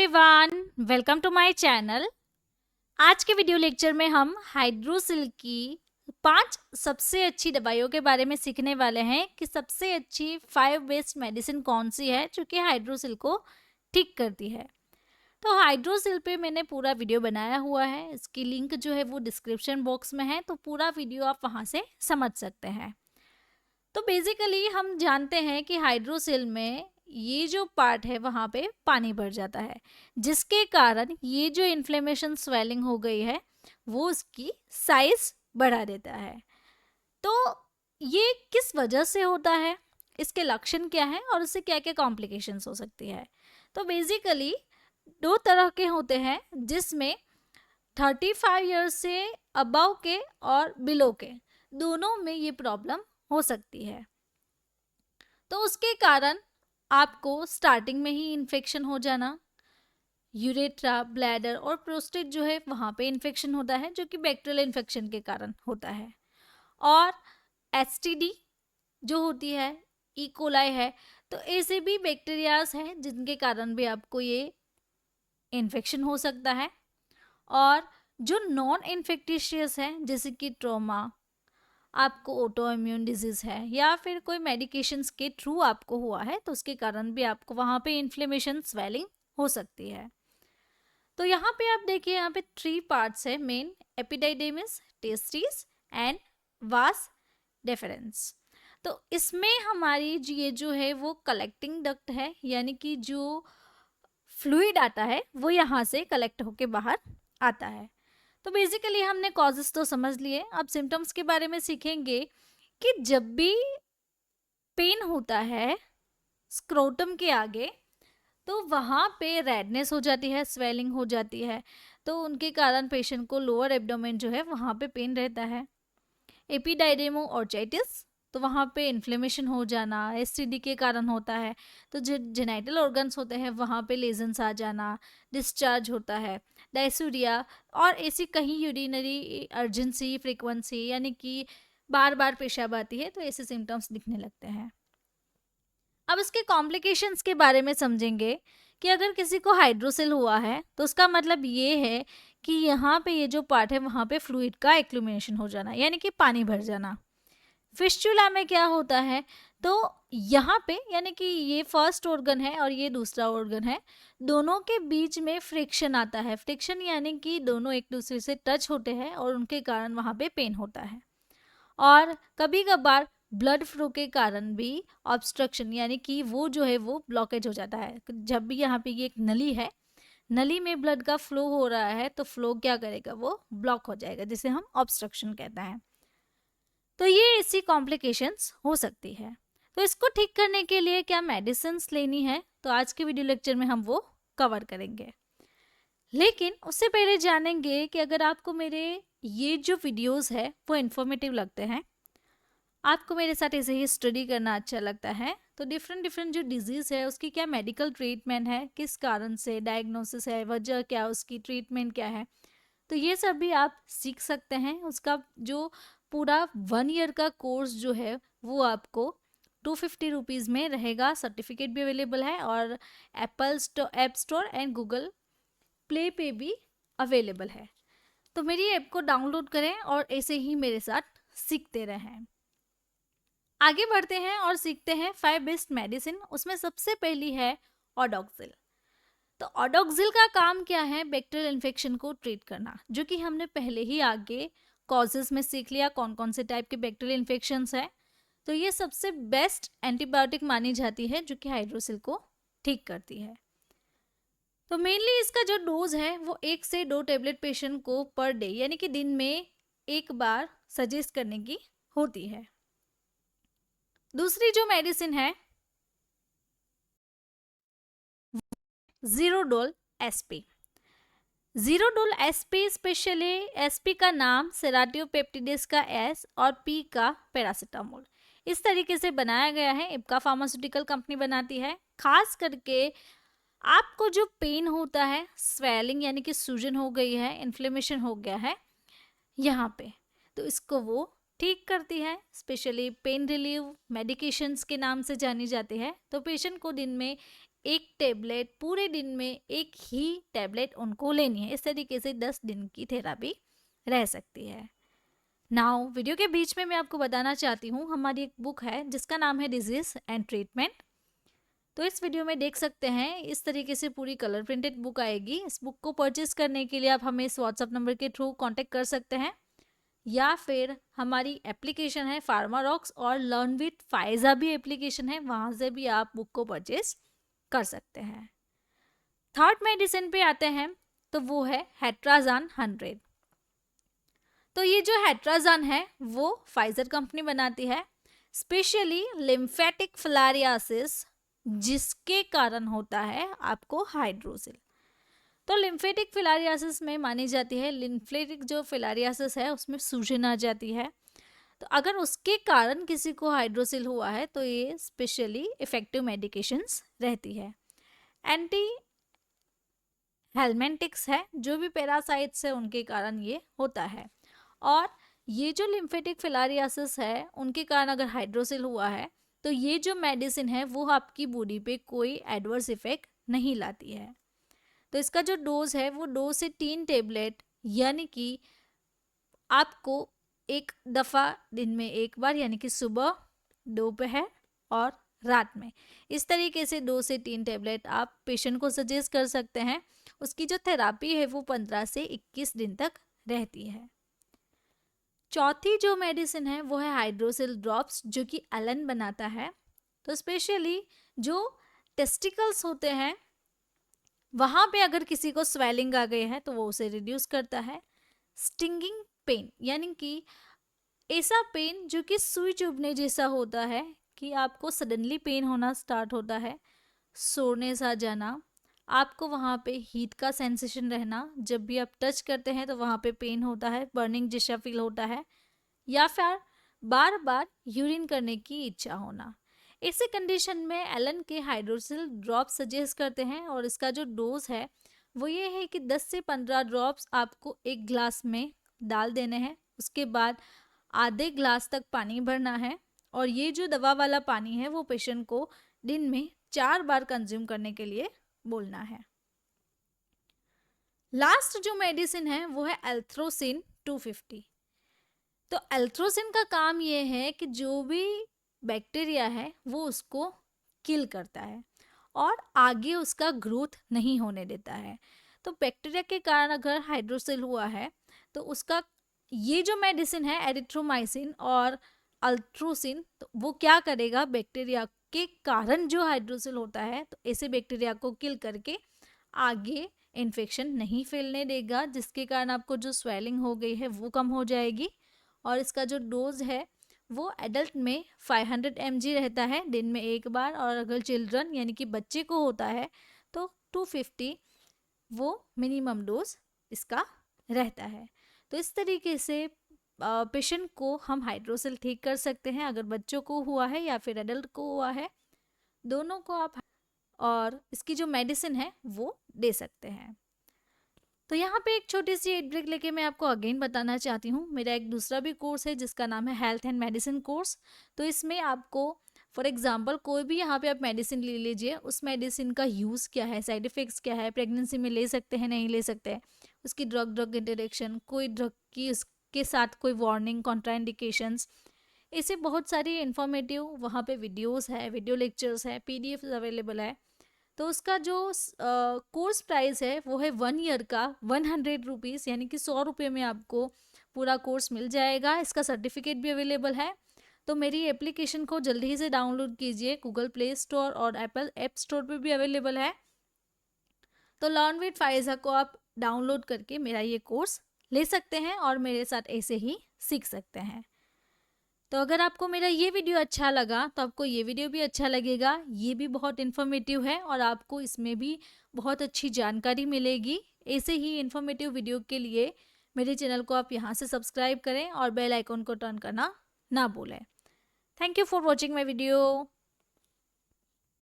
Everyone, welcome to my channel. आज के video lecture में हम हाइड्रोसिल की 5 सबसे अच्छी दवाइयों के बारे में सीखने वाले हैं कि सबसे अच्छी 5 बेस्ट मेडिसिन कौन सी है जो कि हाइड्रोसिल को ठीक करती है। तो हाइड्रोसिल पे मैंने पूरा वीडियो बनाया हुआ है, इसकी लिंक जो है वो डिस्क्रिप्शन बॉक्स में है, तो पूरा वीडियो आप वहाँ से समझ सकते हैं। तो बेसिकली हम जानते हैं कि हाइड्रोसिल में ये जो पार्ट है वहाँ पे पानी भर जाता है, जिसके कारण ये जो इन्फ्लेमेशन स्वेलिंग हो गई है वो उसकी साइज बढ़ा देता है। तो ये किस वजह से होता है, इसके लक्षण क्या हैं और उससे क्या क्या कॉम्प्लिकेशंस हो सकती है। तो बेसिकली 2 तरह के होते हैं, जिसमें 35 ईयर्स से अबव के और बिलो के दोनों में ये प्रॉब्लम हो सकती है। तो उसके कारण आपको स्टार्टिंग में ही इन्फेक्शन हो जाना, यूरेट्रा, ब्लैडर और प्रोस्टेट जो है वहाँ पे इन्फेक्शन होता है, जो कि बैक्टीरियल इन्फेक्शन के कारण होता है। और एसटीडी जो होती है, ई कोलाई है, तो ऐसे भी बैक्टीरियाज हैं जिनके कारण भी आपको ये इन्फेक्शन हो सकता है। और जो नॉन इन्फेक्टिशियस है, जैसे कि ट्रॉमा, आपको ऑटो इम्यून डिजीज है या फिर कोई मेडिकेशंस के थ्रू आपको हुआ है, तो उसके कारण भी आपको वहाँ पे इन्फ्लेमेशन स्वेलिंग हो सकती है। तो यहाँ पे आप देखिए, यहाँ पे 3 पार्ट्स है main: epididymis, testis and vas deferens. तो इसमें हमारी ये जो है वो कलेक्टिंग डक्ट है, यानी कि जो फ्लूइड आता है वो यहाँ से कलेक्ट होके बाहर आता है। तो बेसिकली हमने कॉजेस तो समझ लिए, अब सिम्टम्स के बारे में सीखेंगे कि जब भी पेन होता है स्क्रोटम के आगे, तो वहाँ पे रेडनेस हो जाती है, स्वेलिंग हो जाती है, तो उनके कारण पेशेंट को लोअर एब्डोमेन जो है वहाँ पे पेन रहता है। एपिडाइडेमो ऑर्चाइटिस, तो वहाँ पे इन्फ्लेमेशन हो जाना एसटीडी के कारण होता है। तो जो जेनाइटल ऑर्गन्स होते हैं वहाँ पे लेजन्स आ जाना, डिस्चार्ज होता है। डायसूरिया और ऐसी कहीं यूरिनरी अर्जेंसी फ्रीक्वेंसी, यानी कि बार बार पेशाब आती है, तो ऐसे सिम्टम्स दिखने लगते हैं। अब इसके कॉम्प्लिकेशंस के बारे में समझेंगे कि अगर किसी को हाइड्रोसिल हुआ है तो उसका मतलब ये है कि यहाँ पे ये जो पार्ट है वहाँ पे फ्लूइड का एक्लूमिनेशन हो जाना, यानी कि पानी भर जाना। फिस्चुला में क्या होता है, तो यहाँ पे यानी कि ये फर्स्ट ऑर्गन है और ये दूसरा ऑर्गन है, दोनों के बीच में फ्रिक्शन आता है। फ्रिक्शन यानी कि दोनों एक दूसरे से टच होते हैं और उनके कारण वहाँ पे पेन होता है। और कभी कभार ब्लड फ्लो के कारण भी ऑब्स्ट्रक्शन, यानी कि वो जो है वो ब्लॉकेज हो जाता है। जब भी यहाँ पे ये एक नली है, नली में ब्लड का फ्लो हो रहा है, तो फ्लो क्या करेगा, वो ब्लॉक हो जाएगा, जिसे हम ऑब्स्ट्रक्शन कहते हैं। तो ये ऐसी कॉम्प्लिकेशंस हो सकती है। तो इसको ठीक करने के लिए क्या मेडिसिन लेनी है, तो आज के वीडियो लेक्चर में हम वो कवर करेंगे। लेकिन उससे पहले जानेंगे कि अगर आपको मेरे ये जो वीडियोस है वो इन्फॉर्मेटिव लगते हैं, आपको मेरे साथ ऐसे ही स्टडी करना अच्छा लगता है, तो डिफरेंट डिफरेंट जो डिजीज़ है उसकी क्या मेडिकल ट्रीटमेंट है, किस कारण से डायग्नोसिस है, वजह क्या, उसकी ट्रीटमेंट क्या है, तो ये सब भी आप सीख सकते हैं। उसका जो पूरा 1 ईयर का कोर्स जो है वो आपको 250 रुपीज़ में रहेगा। सर्टिफिकेट भी अवेलेबल है और app store and Google play पे भी अवेलेबल है। तो मेरी ऐप को डाउनलोड करें और ऐसे ही मेरे साथ सीखते रहें। आगे बढ़ते हैं और सीखते हैं 5 बेस्ट मेडिसिन। उसमें सबसे पहली है ओडोक्सिल। तो ओडोक्सिल का काम क्या है, बैक्टीरियल इन्फेक्शन को ट्रीट करना, जो कि हमने पहले ही आगे कॉजेस में सीख लिया कौन कौन से टाइप के बैक्टीरियल इन्फेक्शंस है। तो ये सबसे बेस्ट एंटीबायोटिक मानी जाती है जो कि हाइड्रोसिल को ठीक करती है। तो मेनली इसका जो डोज है वो 1 से 2 टेबलेट पेशेंट को पर डे, यानी कि दिन में एक बार सजेस्ट करने की होती है। दूसरी जो मेडिसिन है Zerodol SP. Zerodol SP specially SP का नाम सेराटियोपेप्टिडेस का एस और पी का पैरासीटामोल इस तरीके से बनाया गया है। इब्का फार्मास्यूटिकल कंपनी बनाती है। खास करके आपको जो पेन होता है, स्वेलिंग यानी कि सूजन हो गई है, इन्फ्लेमेशन हो गया है यहाँ पे, तो इसको वो ठीक करती है। स्पेशली पेन रिलीव मेडिकेशंस के नाम से जानी जाती है। तो पेशेंट को दिन में एक टेबलेट पूरे दिन में एक ही टेबलेट उनको लेनी है। इस तरीके से 10 दिन की थेरेपी रह सकती है। नाउ वीडियो के बीच में मैं आपको बताना चाहती हूँ, हमारी एक बुक है जिसका नाम है डिजीज एंड ट्रीटमेंट। तो इस वीडियो में देख सकते हैं इस तरीके से पूरी कलर प्रिंटेड बुक आएगी। इस बुक को परचेज करने के लिए आप हमें इस व्हाट्सएप नंबर के थ्रू कांटेक्ट कर सकते हैं, या फिर हमारी एप्लीकेशन है फार्मारॉक्स और लर्न विथ फाइजा भी एप्लीकेशन है, वहाँ से भी आप बुक को परचेज कर सकते हैं। थर्ड मेडिसिन पे आते हैं, तो वो है हेट्राजान 100। तो ये जो हेट्राजान है वो फाइजर कंपनी बनाती है, स्पेशली लिम्फेटिक फिलारियासिस जिसके कारण होता है आपको हाइड्रोसिल। तो लिम्फेटिक फिलारियासिस में मानी जाती है, लिम्फेटिक जो फिलारियासिस है उसमें सूजन आ जाती है। तो अगर उसके कारण किसी को हाइड्रोसिल हुआ है तो ये स्पेशली इफेक्टिव मेडिकेशंस रहती है। एंटी हेलमेंटिक्स है, जो भी पैरासाइट्स है उनके कारण ये होता है। और ये जो लिम्फेटिक फिलारियासिस है उनके कारण अगर हाइड्रोसिल हुआ है तो ये जो मेडिसिन है वो आपकी बॉडी पे कोई एडवर्स इफेक्ट नहीं लाती है। तो इसका जो डोज है वो 2 से 3 टेबलेट, यानी कि आपको एक दफ़ा दिन में एक बार, यानी कि सुबह, दोपहर और रात में, इस तरीके से 2 से 3 टेबलेट आप पेशेंट को सजेस्ट कर सकते हैं। उसकी जो थेरापी है वो 15 से 21 दिन तक रहती है। चौथी जो मेडिसिन है वो है हाइड्रोसिल ड्रॉप्स, जो कि एलन बनाता है। तो स्पेशली जो टेस्टिकल्स होते हैं वहाँ पे अगर किसी को स्वेलिंग आ गई है तो वो उसे रिड्यूस करता है। स्टिंगिंग पेन, यानी कि ऐसा पेन जो कि सुई चुभने जैसा होता है कि आपको सडनली पेन होना स्टार्ट होता है, सोरनेस आ जाना, आपको वहाँ पे हीट का सेंसेशन रहना, जब भी आप टच करते हैं तो वहाँ पे पेन होता है, बर्निंग जैसा फील होता है, या फिर बार बार यूरिन करने की इच्छा होना। ऐसे कंडीशन में एलन के हाइड्रोसिल ड्रॉप सजेस्ट करते हैं, और इसका जो डोज है वो ये है कि 10 से 15 ड्रॉप्स आपको एक ग्लास में डाल देने हैं। उसके बाद आधे ग्लास तक पानी भरना है, और ये जो दवा वाला पानी है वो पेशेंट को दिन में 4 बार कंज्यूम करने के लिए बोलना है। लास्ट जो मेडिसिन है वो है एल्थ्रोसिन 250। तो एल्थ्रोसिन का काम ये है कि जो भी बैक्टीरिया है वो उसको किल करता है और आगे उसका ग्रोथ नहीं होने देता है। तो बैक्टीरिया के कारण अगर हाइड्रोसिल हुआ है तो उसका ये जो मेडिसिन है एरिथ्रोमाइसिन और अल्ट्रोसिन, तो वो क्या करेगा, बैक्टीरिया के कारण जो हाइड्रोसिल होता है तो ऐसे बैक्टीरिया को किल करके आगे इन्फेक्शन नहीं फैलने देगा, जिसके कारण आपको जो स्वेलिंग हो गई है वो कम हो जाएगी। और इसका जो डोज है वो एडल्ट में 500 mg रहता है दिन में एक बार, और अगर चिल्ड्रन यानी कि बच्चे को होता है तो 250 वो मिनिमम डोज इसका रहता है। तो इस तरीके से पेशेंट को हम हाइड्रोसिल ठीक कर सकते हैं, अगर बच्चों को हुआ है या फिर एडल्ट को हुआ है, दोनों को आप, और इसकी जो मेडिसिन है वो दे सकते हैं। तो यहाँ पे एक छोटी सी एड ब्रेक लेके मैं आपको अगेन बताना चाहती हूँ, मेरा एक दूसरा भी कोर्स है जिसका नाम है हेल्थ एंड मेडिसिन कोर्स। तो इसमें आपको फॉर एग्जांपल कोई भी यहाँ पे आप मेडिसिन ले लीजिए, उस मेडिसिन का यूज़ क्या है, साइड इफ़ेक्ट्स क्या है, प्रेगनेंसी में ले सकते हैं नहीं ले सकते हैं, उसकी ड्रग इंटरेक्शन, कोई ड्रग की उसके साथ कोई वार्निंग, कॉन्ट्राइंडिकेशंस, ऐसे बहुत सारी इन्फॉर्मेटिव वहाँ पे वीडियोस है, वीडियो लेक्चर्स है, पीडीएफ अवेलेबल है। तो उसका जो कोर्स प्राइस है वो है 1 ईयर का 100 रुपीज़, यानी कि 100 रुपये में आपको पूरा कोर्स मिल जाएगा। इसका सर्टिफिकेट भी अवेलेबल है। तो मेरी एप्लीकेशन को जल्दी ही से डाउनलोड कीजिए, गूगल प्ले स्टोर और एप्पल ऐप स्टोर पे भी अवेलेबल है। तो लर्न विद फाइजा को आप डाउनलोड करके मेरा ये कोर्स ले सकते हैं और मेरे साथ ऐसे ही सीख सकते हैं। तो अगर आपको मेरा ये वीडियो अच्छा लगा तो आपको ये वीडियो भी अच्छा लगेगा। ये भी बहुत इन्फॉर्मेटिव है और आपको इसमें भी बहुत अच्छी जानकारी मिलेगी। ऐसे ही इन्फॉर्मेटिव वीडियो के लिए मेरे चैनल को आप यहाँ से सब्सक्राइब करें और बेल आइकन को टर्न करना ना भूलें। Thank you for watching my video.